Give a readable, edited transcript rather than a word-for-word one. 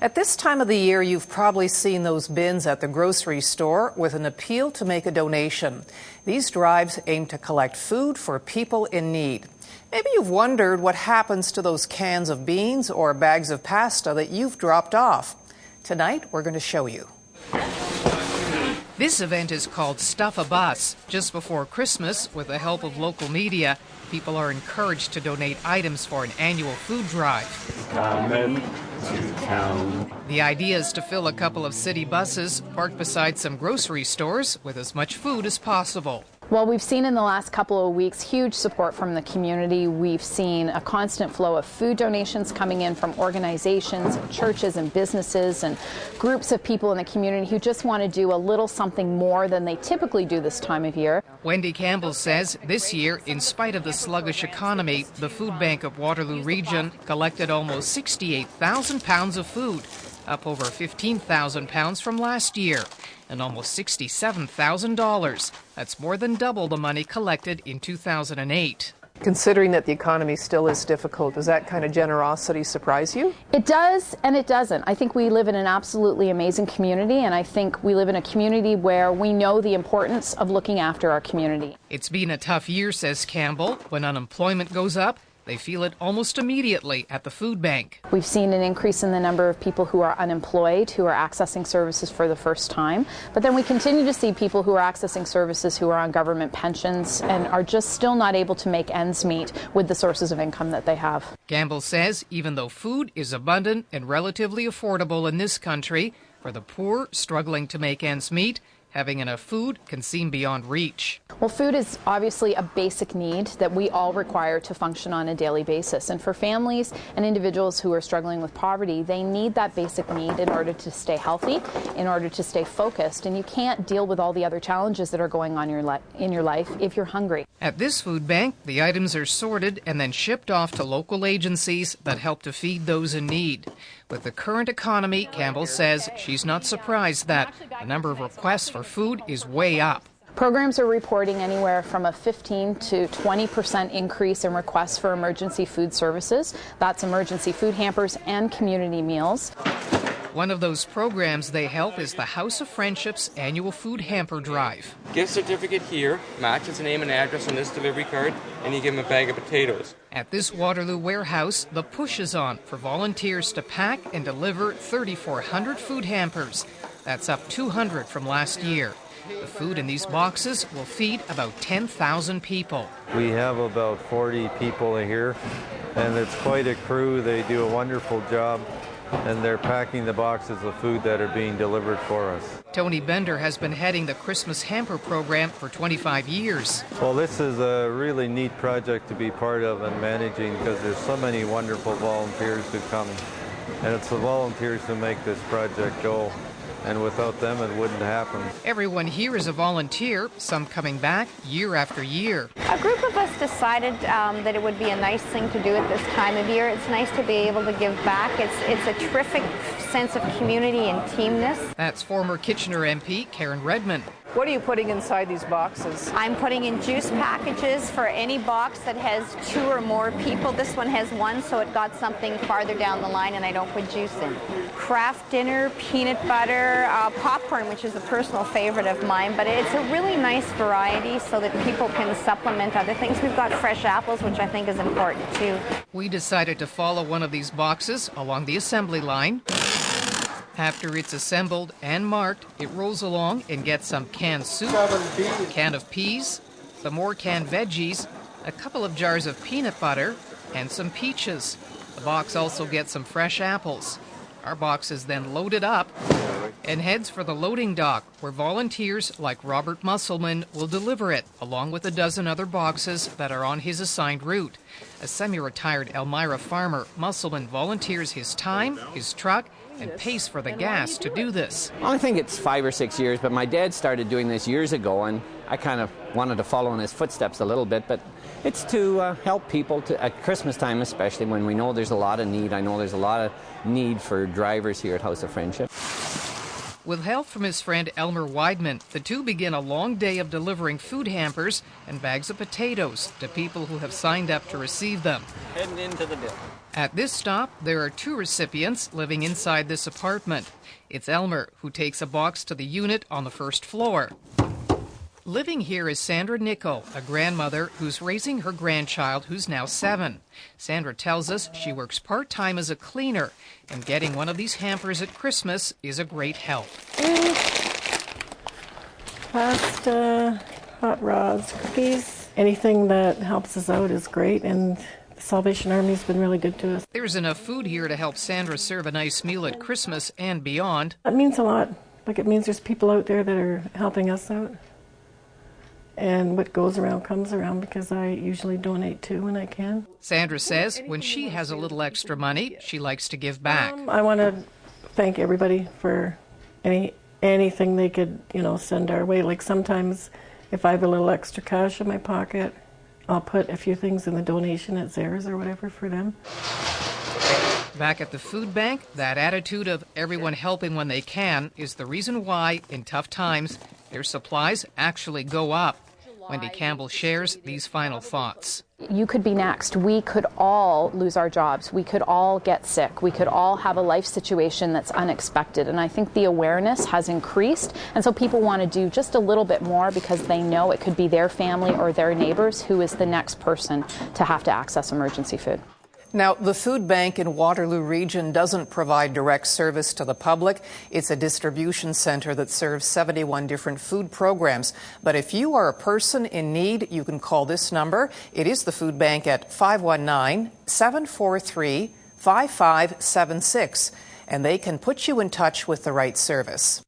At this time of the year, you've probably seen those bins at the grocery store with an appeal to make a donation. These drives aim to collect food for people in need. Maybe you've wondered what happens to those cans of beans or bags of pasta that you've dropped off. Tonight, we're going to show you. This event is called Stuff a Bus. Just before Christmas, with the help of local media, people are encouraged to donate items for an annual food drive. Coming to town. The idea is to fill a couple of city buses parked beside some grocery stores with as much food as possible. Well, we've seen in the last couple of weeks huge support from the community. We've seen a constant flow of food donations coming in from organizations, churches and businesses and groups of people in the community who just want to do a little something more than they typically do this time of year. Wendy Campbell says this year, in spite of the sluggish economy, the Food Bank of Waterloo Region collected almost 68,000 pounds of food, up over 15,000 pounds from last year, and almost $67,000. That's more than double the money collected in 2008. Considering that the economy still is difficult, does that kind of generosity surprise you? It does and it doesn't. I think we live in an absolutely amazing community, and I think we live in a community where we know the importance of looking after our community. It's been a tough year, says Campbell. When unemployment goes up, they feel it almost immediately at the food bank. We've seen an increase in the number of people who are unemployed, who are accessing services for the first time. But then we continue to see people who are accessing services who are on government pensions and are just still not able to make ends meet with the sources of income that they have. Campbell says even though food is abundant and relatively affordable in this country, for the poor struggling to make ends meet, having enough food can seem beyond reach. Well, food is obviously a basic need that we all require to function on a daily basis. And for families and individuals who are struggling with poverty, they need that basic need in order to stay healthy, in order to stay focused. And you can't deal with all the other challenges that are going on in your life if you're hungry. At this food bank, the items are sorted and then shipped off to local agencies that help to feed those in need. With the current economy, Campbell says she's not surprised that the number of requests for food is way up. Programs are reporting anywhere from a 15 to 20% increase in requests for emergency food services. That's emergency food hampers and community meals. One of those programs they help is the HoF Friendship's annual food hamper drive. Gift certificate here, matches the name and address on this delivery card, and you give them a bag of potatoes. At this Waterloo warehouse, the push is on for volunteers to pack and deliver 3,400 food hampers. That's up 200 from last year. The food in these boxes will feed about 10,000 people. We have about 40 people here, and it's quite a crew. They do a wonderful job, and they're packing the boxes of food that are being delivered for us. Tony Bender has been heading the Christmas Hamper program for 25 years. Well, this is a really neat project to be part of and managing because there's so many wonderful volunteers who come, and it's the volunteers who make this project go. And without them, it wouldn't happen. Everyone here is a volunteer, some coming back year after year. A group of us decided that it would be a nice thing to do at this time of year. It's nice to be able to give back. It's a terrific sense of community and teamness. That's former Kitchener MP Karen Redmond. What are you putting inside these boxes? I'm putting in juice packages for any box that has 2 or more people. This one has 1, so it got something farther down the line and I don't put juice in. Kraft dinner, peanut butter, popcorn, which is a personal favorite of mine, but it's a really nice variety so that people can supplement other things. We've got fresh apples, which I think is important too. We decided to follow one of these boxes along the assembly line. After it's assembled and marked, it rolls along and gets some canned soup, a can of peas, some more canned veggies, a couple of jars of peanut butter, and some peaches. The box also gets some fresh apples. Our box is then loaded up and heads for the loading dock, where volunteers like Robert Musselman will deliver it, along with a dozen other boxes that are on his assigned route. A semi-retired Elmira farmer, Musselman volunteers his time, his truck, and pays for the gas to do this. I think it's 5 or 6 years, but my dad started doing this years ago, and I kind of wanted to follow in his footsteps a little bit, but it's to help people at Christmas time, especially when we know there's a lot of need. I know there's a lot of need for drivers here at HoF Friendship. With help from his friend Elmer Weidman, the two begin a long day of delivering food hampers and bags of potatoes to people who have signed up to receive them. Heading into the dip. At this stop, there are two recipients living inside this apartment. It's Elmer, who takes a box to the unit on the first floor. Living here is Sandra Nickel, a grandmother who's raising her grandchild who's now 7. Sandra tells us she works part-time as a cleaner, and getting one of these hampers at Christmas is a great help. Pasta, hot rods, cookies, anything that helps us out is great, and the Salvation Army's been really good to us. There's enough food here to help Sandra serve a nice meal at Christmas and beyond. It means a lot. Like, it means there's people out there that are helping us out. And what goes around comes around, because I usually donate too when I can. Sandra says when she has a little extra money, she likes to give back. I want to thank everybody for anything they could, send our way. Like, sometimes if I have a little extra cash in my pocket, I'll put a few things in the donation at Zara's or whatever for them. Back at the food bank, that attitude of everyone helping when they can is the reason why, in tough times, their supplies actually go up. Wendy Campbell shares these final thoughts. You could be next. We could all lose our jobs. We could all get sick. We could all have a life situation that's unexpected. And I think the awareness has increased. And so people want to do just a little bit more because they know it could be their family or their neighbors who is the next person to have to access emergency food. Now, the food bank in Waterloo Region doesn't provide direct service to the public. It's a distribution center that serves 71 different food programs. But if you are a person in need, you can call this number. It is the food bank at 519-743-5576, and they can put you in touch with the right service.